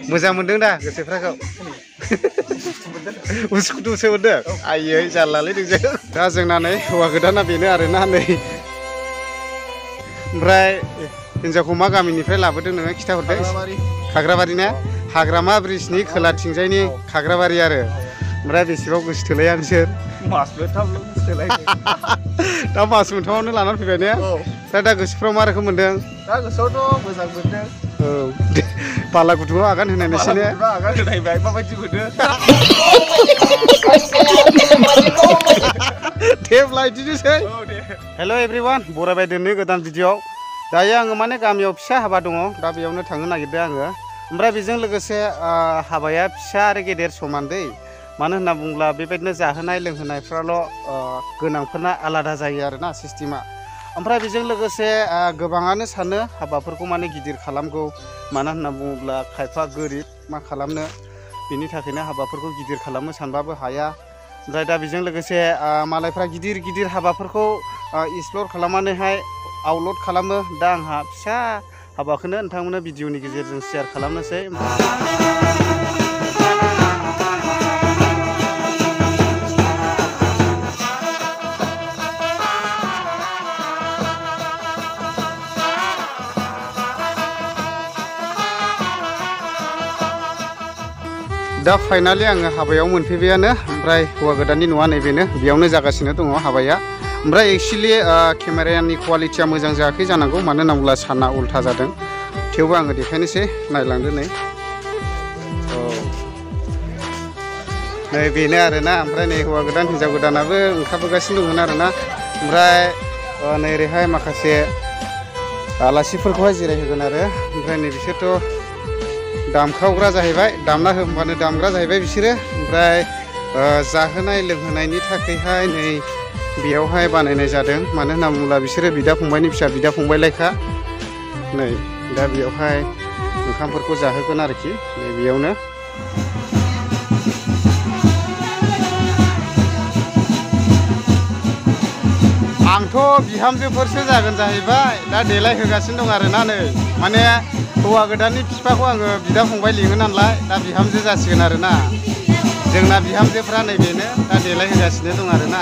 मोजां मोनदों दा गोसोफ्राखौ उसुखुथुसो मोनदों आयै जारलालै नोंजों दा जोंना नै हौवा गोदाना बेनो आरोना नै ओमफ्राय हिन्जावखौ मा गामिनिफ्राय लाबोदों नोङो खिथाहरदो खाग्राबारि ना हाग्रामा ब्रिजनि खोलाथिंजायनि खाग्राबारि आरो ओमफ्राय बेसेबां गोसो थोलाया नोंसोर मास मोनथामल' गोसो थोलाय दा मास मोनथामावनो लानानै फैबाय ने ओमफ्राय दा गोसोफ्राव मा रोखोम मोनदों दा गोसोआवथ' मोजां मोनदों औ बाला गुदुङाव आगान होनाय नोंसोरने आगान होनायबाय माबायदि मोनो टेब्ला बिदिनोसै हेल' एभ्रिवान बरायबाय दोननो गोदान भिडिअ'आव दायो आङो माने गामियाव फिसा हाबा दङ दा बेयावनो थांनो नागिरदों आङो ओमफ्राय बेजों लोगोसे हाबाया फिसा आरो गेदेर समान दै मानो होनना बुङोब्ला बेबायदिनो जाहोनाय लोंहोनायफ्राल' गोनांफोरना आलादा जायो आरोना सिस्टेमा ओमफ्राय बेजों लोगोसे गोबाङानो सानो हाबाफोरखौ माने गिदिर खालामगौ मानो होनना बुङोब्ला खायफा गोरिब मा खालामनो बिनि थाखायनो हाबाफोरखौ गिदिर खालामनो सानबाबो हाया ओमफ्राय दा बेजों लोगोसे मालायफ्रा गिदिर गिदिर हाबाफोरखौ एक्सप्लर खालामनानैहाय आउटलड खालामो दा आंहा फिसा हाबाखौनो नोंथांमोननो भिडिअनि गेजेरजों शेयार खालामनोसै दा फाइनालि आङो हाबायाव मोनफैबायानो ओमफ्राय हौवा गोदाननि न'आ नैबेनो बेयावनो जागासिनो दङ हाबाया ओमफ्राय एक्चुवेलि केमेरानि कुवालिटिया मोजां जायाखै जानांगौ मानो होनना बुङोब्ला साना उल्था जादों थेवबो आङो देखायनोसै नायलांदो नै औ नै बेनो आरोना ओमफ्राय नै हौवा गोदान हिन्जाव गोदानाबो ओंखारबोगासिनो दंमोन आरोना ओमफ्राय नै ओरैहाय माखासे आलासिफोरखौहाय जिरायहोगोन आरो ओमफ्राय नै बिसोरथ' दामखावग्रा जाहैबाय दामना होबानो दामग्रा जाहैबाय बिसोरो ओमफ्राय जाहोनाय लोंहोनायनि थाखायहाय नै बेयावहाय बानायनाय जादों मानो होनना बुङोब्ला बिसोरो बिदा फंबायनि फिसा बिदा फंबायलायखा नै दा बेयावहाय ओंखामफोरखौ जाहोगोन आरोखि नै बेयावनो आंथ' बिहामजोफोरसो जागोन जाहैबाय दा देलायहोगासिनो दं आरोना नै माने हौवा गोदाननि बिफाखौ आङो बिदा फंबाय लिङो नालाय दा बिहामजो जासिगोन आरोना जोंना बिहामजोफ्रा नै बेनो दा देलायहोगासिनो दं आरोना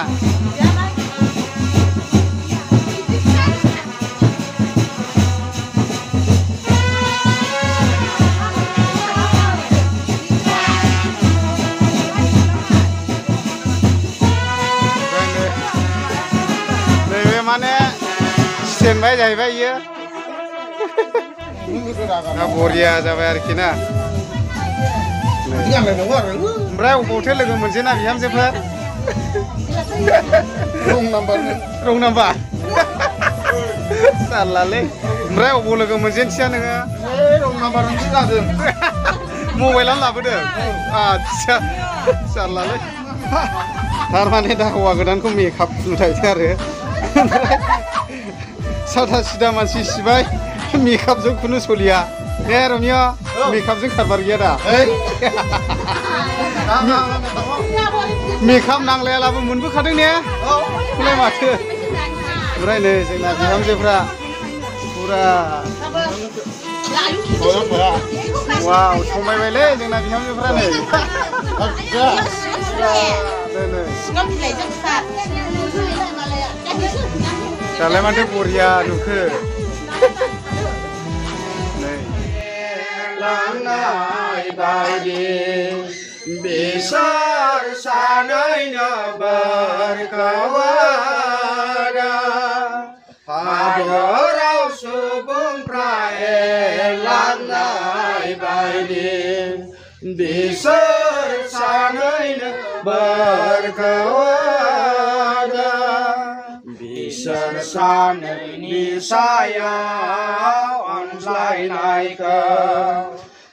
नैबे माने स्टेन्ड बाय जाहैबाय इयो दा बरिया जाबाय आरोखि ना ओमफ्राय अबावथो लोगो मोनसै ना बिहामजोफोर रं नाम्बार जारलालै ओमफ्राय अबाव लोगो मोनजेनसैया नोङो रं नाम्बार जादों मबाइलानो लाबोदों आदसा जारलालै थारमाने दा हौवा गोदानखौ मेकआप नुथायसै आरो सादा सिदा मानसि सिबाय मेकआपजों खुनु सोलिया ने रमिया मेकआपजों खारबार गैया दा मेकआप नांलायालाबो मोनबोखादों ने खौलाय माथो ओमफ्राय नै जोंना बिहामजोफ्रा फुरा वाव समायबायलै जोंना बिहामजोफ्रा नै दालाय माथो बरिया नुखो लांनाय बायदि बिसोर सानैनो बोरखौआरा हादराव सुबुंफ्रा लांनाय बायदि बिसोर सानैनो बोरखौआरा बिसोर सानैनि सायाव अनज्लायनायखौ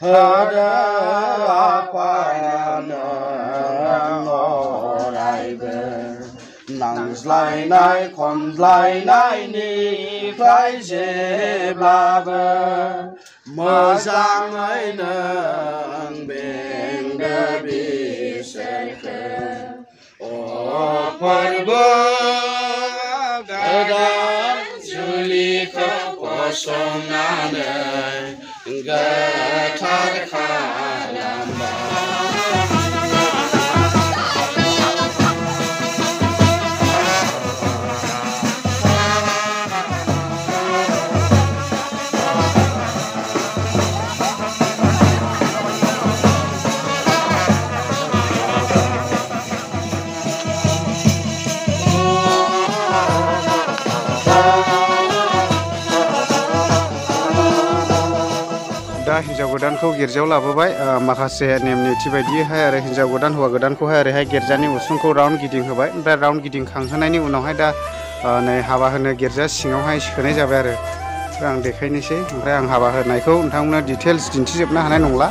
होदो आफायानो अरायबो नांज्लायनाय खमज्लायनायनिफ्राय जेब्लाबो मोजाङै नों बेंदो बिसोरखौ फोरबो गोदान जुलिखौ फसंनानै गोथार गोदानखौ गिर्जायाव लाबोबाय माखासे नेम निथि बायदियैहाय आरो हिन्जाव गोदान हौवा गोदानखौहाय ओरैहाय गिर्जानि उसुंखौ राउन्ड गिदिंहोबाय ओमफ्राय राउन्ड गिदिंखांहोनायनि उनावहाय दा नै हाबा होनो गिर्जा सिङावहाय सोनाय जाबाय आरो आं देखायनोसै ओमफ्राय आं हाबा होनायखौ नोंथांमोननो डिटेल्स दिन्थिजोबनो हानाय नंला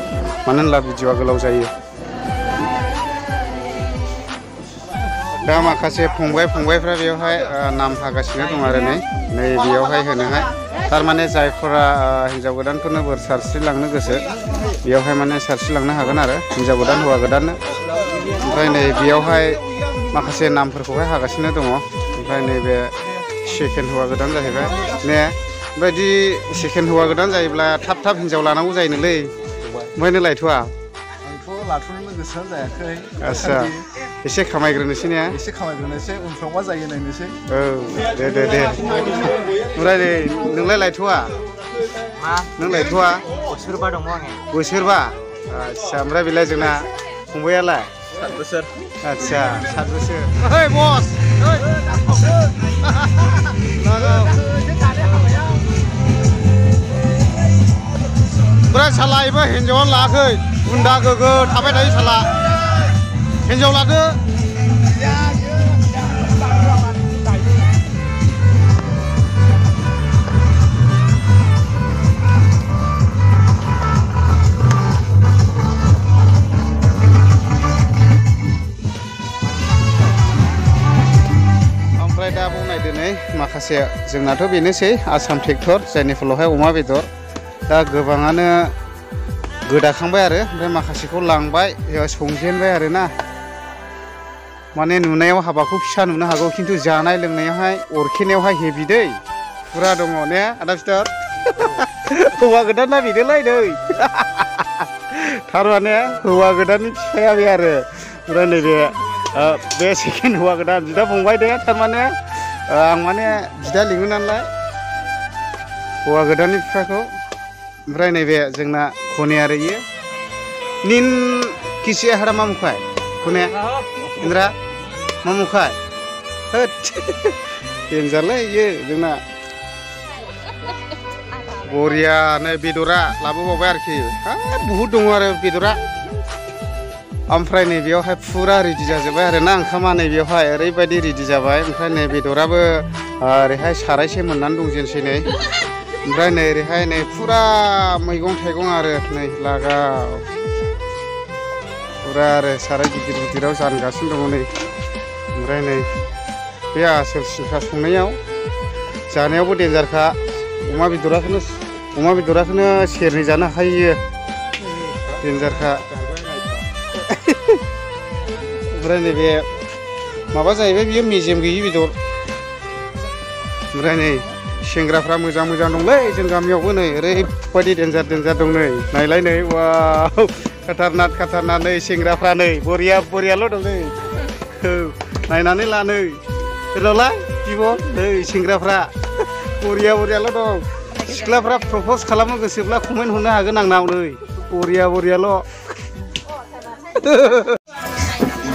मानो होनब्ला भिडिअआ गोलाव जायो दा माखासे फंबायफ्रा बेयावहाय नाम हागासिनो दं आरो नै बेयावहाय होनोहाय थारमाने जायफोरा हिन्जाव गोदानफोरनो बोर सारस्रिलांनो गोसो बेयावहाय माने सारस्रिलांनो हागोन आरो हिन्जाव गोदान हौवा गोदाननो ओमफ्राय नै बेयावहाय माखासे नामफोरखौहाय हागासिनो दङ ओमफ्राय नैबे सेकेन्ड हौवा गोदान जाहैबाय ने बेबायदि सेकेन्ड हौवा गोदान जायोब्ला थाब हिन्जाव लानांगौ जायोनोलै ओमफ्रायनो लायथ'वा लाथ'नो गोसोआनो जायाखै आच्छा एसे खामायग्रोनोसै ने एसे खामायग्रोनोसै उनफ्राव मा जायो नायनोसै औ दे ओमफ्राय नै नोंलाय लायथ'वा नों लायथ'वा बोसोरबा दङ आङो बोसोरबा आच्छा ओमफ्राय बेलाय जोंना फंबायालाय 7 बोसोर आच्छा 7 बोसोर ओइ बस ओमफ्राय साला एबो हिन्जावानो लायाखै गुन्दा गोगो थाबाय थायो साला हिन्जाव लादो ओमफ्राय दा बुंनायदो नै माखासे जोंनाथ' बेनोसै आसाम ट्रेक्टर जायनि फलावहाय अमा बेदर दा गोबाङानो गोदाखांबाय आरो ओमफ्राय माखासेखौ लांबाय संजेनबाय आरो ना माने नुनायाव हाबाखौ फिसा नुनो हागौ खिन्थु जानाय लोंनायावहाय अरखेनायावहाय हेभि दै फुरा दङ ने आदा फिथर हौवा गोदाना बेनोलाय नै थारमाने हौवा गोदाननि फिसाया बे आरो ओमफ्राय नैबे बे सेकेन्ड हौवा गोदान बिदा फंबाय दे थारमाने आं माने बिदा लिङो नालाय हौवा गोदाननि बिफाखौ ओमफ्राय नैबे जोंना खने आरो इयो निन किसि हारा मा मुखाय खने इन्द्रा मा मुखाय होद देन्जारलै इयो जोंना बरियानो बेदरा लाबोबावबाय आरोखि हाब बहुद दङ आरो बेदरा ओमफ्राय नै बेयावहाय फुरा रेडि जाजोब्बाय आरो ना ओंखामा नै बेयावहाय ओरैबायदि रेडि जाबाय ओमफ्राय नै बेदराबो ओरैहाय सारायसे मोननानै दंजेनसै नै ओमफ्राय नै ओरैहाय नै फुरा मैगं थाइगं आरो नै लागाव फुरा आरो साराय गिदिराव जानगासिनो दङ नै ओमफ्राय नै बे आसोल सिंखा संनायाव जानायावबो देन्जारखा अमा बेदराखौनो सेरनै जानो हायो देन्जारखा ओमफ्राय नैबे माबा जाहैबाय बियो मेजेम गैयि बेदर ओमफ्राय नै सेंग्राफ्रा मोजां दंलै जों गामियावबो नै ओरैबायदि देन्जार दं नै नायलाय नै वाव खाथारनाथ नै सेंग्राफ्रा नै बरियाल' दं नै औ नायनानै ला नै हेल'लाय बिब' नै सेंग्राफ्रा बरियाल' दं सिख्लाफ्रा प्रप'ज खालामनो गोसोब्ला कमेन्ट हरनो हागोन आंनाव नै बरियाल'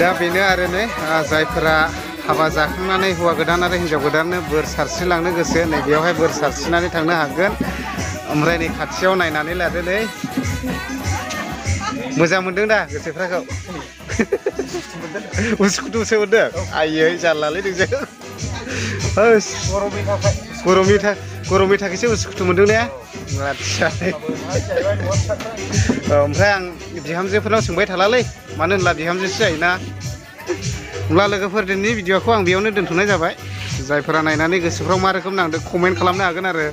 दा बेनो आरो नै जायफोरा हाबा जाखांनानै हौवा गोदान आरो हिन्जाव गोदाननो बोर सारस्रिलांनो गोसो नै बेयावहाय बोर सारस्रिनानै थांनो हागोन ओमफ्राय नै खाथियाव नायनानै लादो नै मोजां मोनदों दा गोसोफ्राखौ उसुखुथुसो मोनदों आयै जारलालै नोंजों गरमनि थाखायसो उसुखुथु मोनदों ने आदसा ओमफ्राय आं बिहामजोफोरनाव सोंबाय थालालै मानो होनब्ला बिहामजोसो जायोना होमब्ला लोगोफोर दिनैनि भिडिअखौ आं बेयावनो दोनथ'नाय जाबाय जायफोरा नायनानै गोसोफ्राव मा रोखोम नांदों कमेन्ट खालामनो हागोन आरो